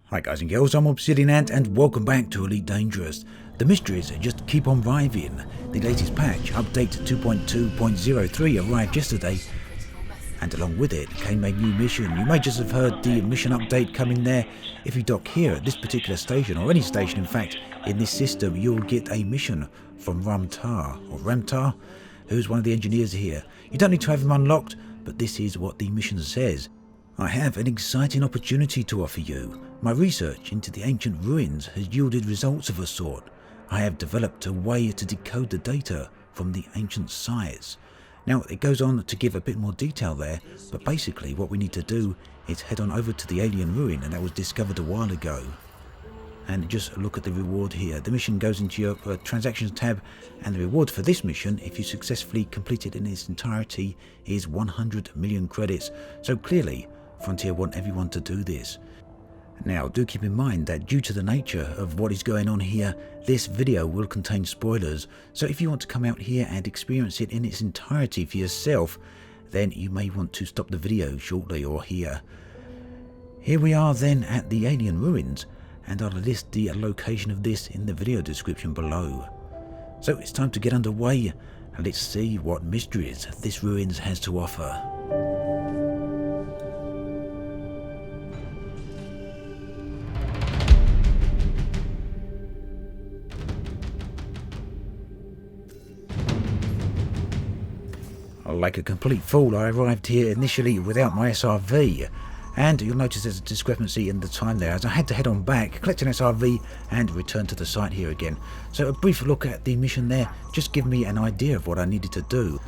Hi guys and girls, I'm Obsidian Ant and welcome back to Elite Dangerous. The mysteries just keep on arriving. The latest patch, update 2.2.03, arrived yesterday, and along with it came a new mission. You may just have heard the mission update coming there. If you dock here at this particular station, or any station in fact in this system, you'll get a mission from Ram Tah, or Ram Tah, who's one of the engineers here. You don't need to have him unlocked, but this is what the mission says. I have an exciting opportunity to offer you. My research into the ancient ruins has yielded results of a sort. I have developed a way to decode the data from the ancient sites. Now, it goes on to give a bit more detail there, but basically what we need to do is head on over to the alien ruin, and that was discovered a while ago. And just look at the reward here. The mission goes into your transactions tab, and the reward for this mission, if you successfully complete it in its entirety, is 100 million credits. So clearly, Frontier want everyone to do this. Now, do keep in mind that due to the nature of what is going on here, this video will contain spoilers. So if you want to come out here and experience it in its entirety for yourself, then you may want to stop the video shortly or here. Here we are then at the alien ruins, and I'll list the location of this in the video description below. So it's time to get underway, and let's see what mysteries this ruins has to offer. Like a complete fool, I arrived here initially without my SRV, and you'll notice there's a discrepancy in the time there, as I had to head on back, collect an SRV and return to the site here again. So a brief look at the mission there just gave me an idea of what I needed to do,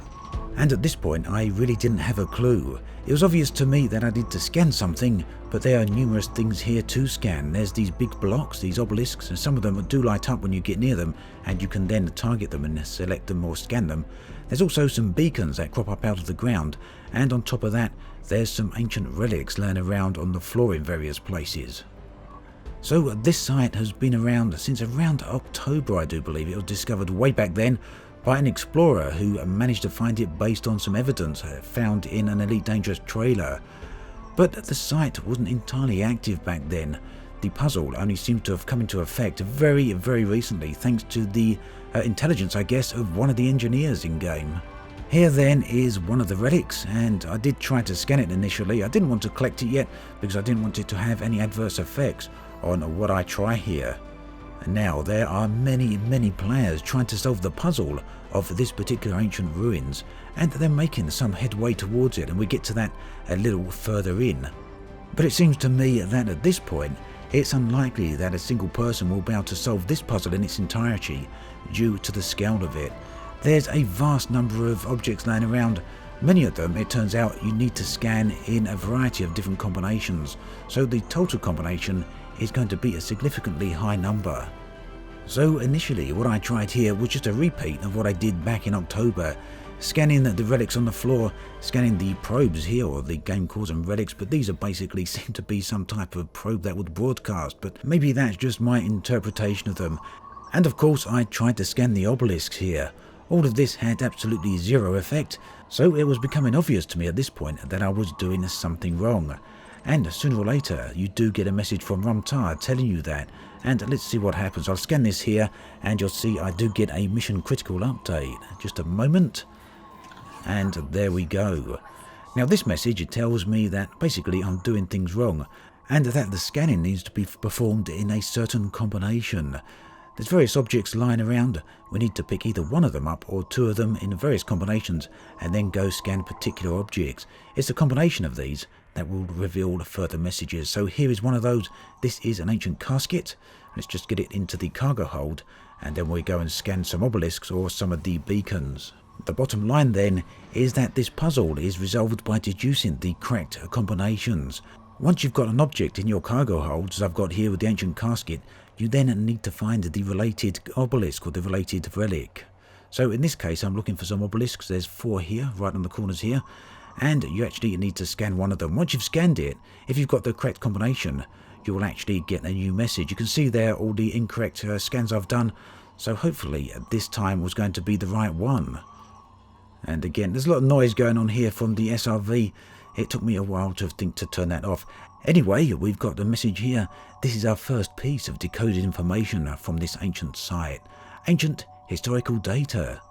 and at this point I really didn't have a clue. It was obvious to me that I needed to scan something, but there are numerous things here to scan. There's these big blocks, these obelisks, and some of them do light up when you get near them, and you can then target them and select them or scan them. There's also some beacons that crop up out of the ground, and on top of that, there's some ancient relics laying around on the floor in various places. So this site has been around since around October, I do believe. It was discovered way back then by an explorer who managed to find it based on some evidence found in an Elite Dangerous trailer. But the site wasn't entirely active back then. The puzzle only seemed to have come into effect very, very recently, thanks to the intelligence, I guess, of one of the engineers in-game. Here then is one of the relics, and I did try to scan it initially. I didn't want to collect it yet because I didn't want it to have any adverse effects on what I try here. And now there are many players trying to solve the puzzle of this particular ancient ruins, and they're making some headway towards it, and we get to that a little further in. But it seems to me that at this point, it's unlikely that a single person will be able to solve this puzzle in its entirety due to the scale of it. There's a vast number of objects laying around. Many of them, it turns out, you need to scan in a variety of different combinations, so the total combination is going to be a significantly high number. So initially what I tried here was just a repeat of what I did back in October, scanning the relics on the floor, scanning the probes here, or the game calls them relics, but these are basically seem to be some type of probe that would broadcast, but maybe that's just my interpretation of them. And of course I tried to scan the obelisks here. All of this had absolutely zero effect, so it was becoming obvious to me at this point that I was doing something wrong. And sooner or later you do get a message from Ram Tah telling you that, and let's see what happens. I'll scan this here and you'll see I do get a mission critical update. Just a moment. And there we go. Now this message, it tells me that basically I'm doing things wrong, and that the scanning needs to be performed in a certain combination. There's various objects lying around. We need to pick either one of them up or two of them in various combinations and then go scan particular objects. It's a combination of these that will reveal further messages. So here is one of those. This is an ancient casket. Let's just get it into the cargo hold, and then we go and scan some obelisks or some of the beacons. The bottom line then is that this puzzle is resolved by deducing the correct combinations. Once you've got an object in your cargo hold, as I've got here with the ancient casket, you then need to find the related obelisk or the related relic. So in this case I'm looking for some obelisks. There's 4 here, right on the corners here, and you actually need to scan one of them. Once you've scanned it, if you've got the correct combination, you will actually get a new message. You can see there all the incorrect scans I've done, so hopefully this time was going to be the right one. And again, there's a lot of noise going on here from the SRV. It took me a while to think to turn that off. Anyway, we've got the message here. This is our first piece of decoded information from this ancient site. Ancient historical data.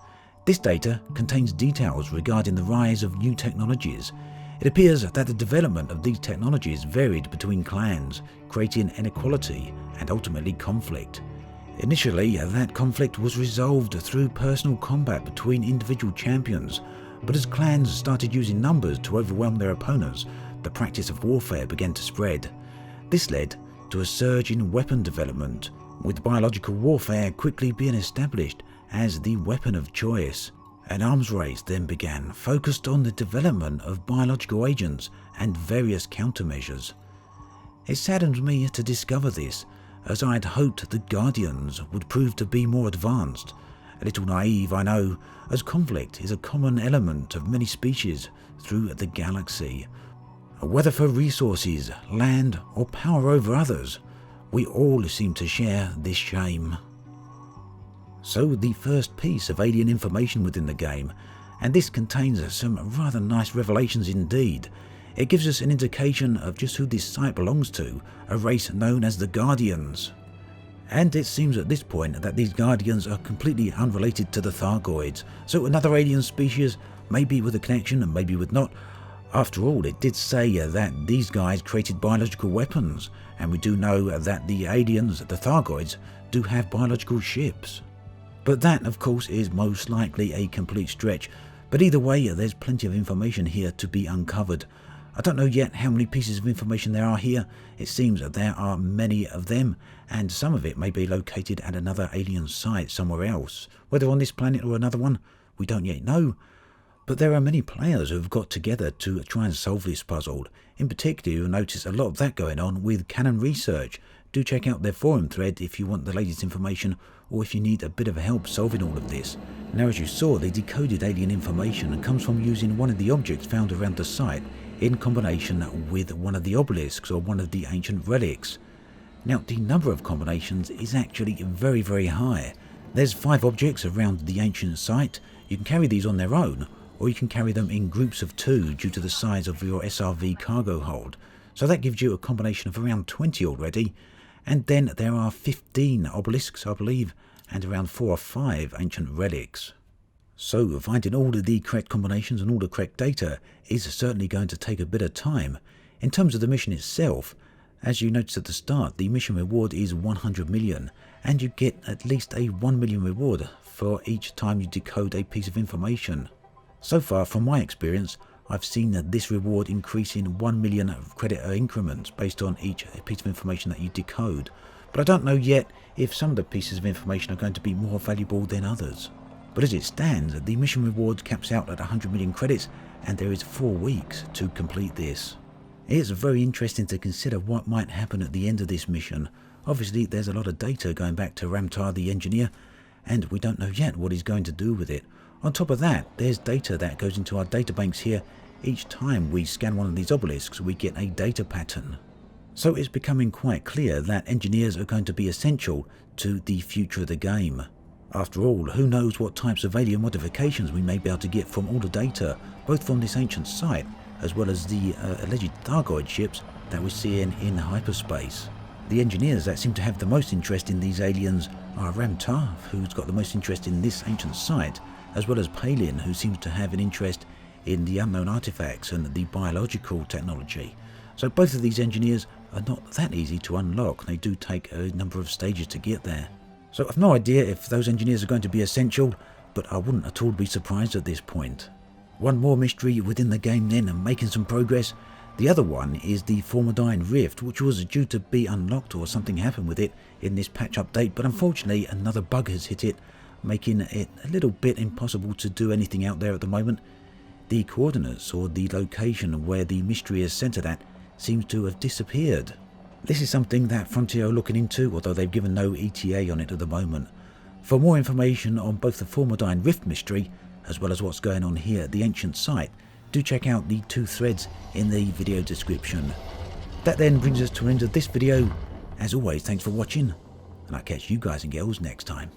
This data contains details regarding the rise of new technologies. It appears that the development of these technologies varied between clans, creating inequality and ultimately conflict. Initially, that conflict was resolved through personal combat between individual champions, but as clans started using numbers to overwhelm their opponents, the practice of warfare began to spread. This led to a surge in weapon development, with biological warfare quickly being established as the weapon of choice. An arms race then began, focused on the development of biological agents and various countermeasures. It saddened me to discover this, as I had hoped the Guardians would prove to be more advanced. A little naive, I know, as conflict is a common element of many species through the galaxy. Whether for resources, land, or power over others, we all seem to share this shame. So the first piece of alien information within the game, and this contains some rather nice revelations indeed. It gives us an indication of just who this site belongs to, a race known as the Guardians. And it seems at this point that these Guardians are completely unrelated to the Thargoids, so another alien species, maybe with a connection and maybe with not. After all, it did say that these guys created biological weapons, and we do know that the aliens, the Thargoids, do have biological ships. But that, of course, is most likely a complete stretch. But either way, there's plenty of information here to be uncovered. I don't know yet how many pieces of information there are here. It seems that there are many of them, and some of it may be located at another alien site somewhere else. Whether on this planet or another one, we don't yet know. But there are many players who have got together to try and solve this puzzle. In particular, you'll notice a lot of that going on with Canon Research. Do check out their forum thread if you want the latest information, or if you need a bit of help solving all of this. Now, as you saw, the decoded alien information comes from using one of the objects found around the site in combination with one of the obelisks or one of the ancient relics. Now, the number of combinations is actually very, very high. There's 5 objects around the ancient site. You can carry these on their own, or you can carry them in groups of 2 due to the size of your SRV cargo hold. So that gives you a combination of around 20 already. And then there are 15 obelisks, I believe, and around 4 or 5 ancient relics. So finding all of the correct combinations and all the correct data is certainly going to take a bit of time. In terms of the mission itself, as you noticed at the start, the mission reward is 100 million, and you get at least a 1 million reward for each time you decode a piece of information. So far, from my experience, I've seen this reward increase in 1 million credit increments based on each piece of information that you decode. But I don't know yet if some of the pieces of information are going to be more valuable than others. But as it stands, the mission reward caps out at 100 million credits, and there is 4 weeks to complete this. It's very interesting to consider what might happen at the end of this mission. Obviously, there's a lot of data going back to Ram Tah, the engineer, and we don't know yet what he's going to do with it. On top of that, there's data that goes into our databanks here. Each time we scan one of these obelisks, we get a data pattern. So it's becoming quite clear that engineers are going to be essential to the future of the game. After all, who knows what types of alien modifications we may be able to get from all the data, both from this ancient site, as well as the alleged Thargoid ships that we're seeing in hyperspace. The engineers that seem to have the most interest in these aliens are Ram Tah, who's got the most interest in this ancient site, as well as Palin, who seems to have an interest in the unknown artifacts and the biological technology. So both of these engineers are not that easy to unlock. They do take a number of stages to get there. So I've no idea if those engineers are going to be essential, but I wouldn't at all be surprised at this point. One more mystery within the game then, and making some progress. The other one is the Formidine Rift, which was due to be unlocked or something happened with it in this patch update, but unfortunately another bug has hit it, making it a little bit impossible to do anything out there at the moment. The coordinates, or the location where the mystery is centered at, seems to have disappeared. This is something that Frontier are looking into, although they've given no ETA on it at the moment. For more information on both the Formidine Rift mystery, as well as what's going on here at the ancient site, do check out the 2 threads in the video description. That then brings us to the end of this video. As always, thanks for watching, and I'll catch you guys and girls next time.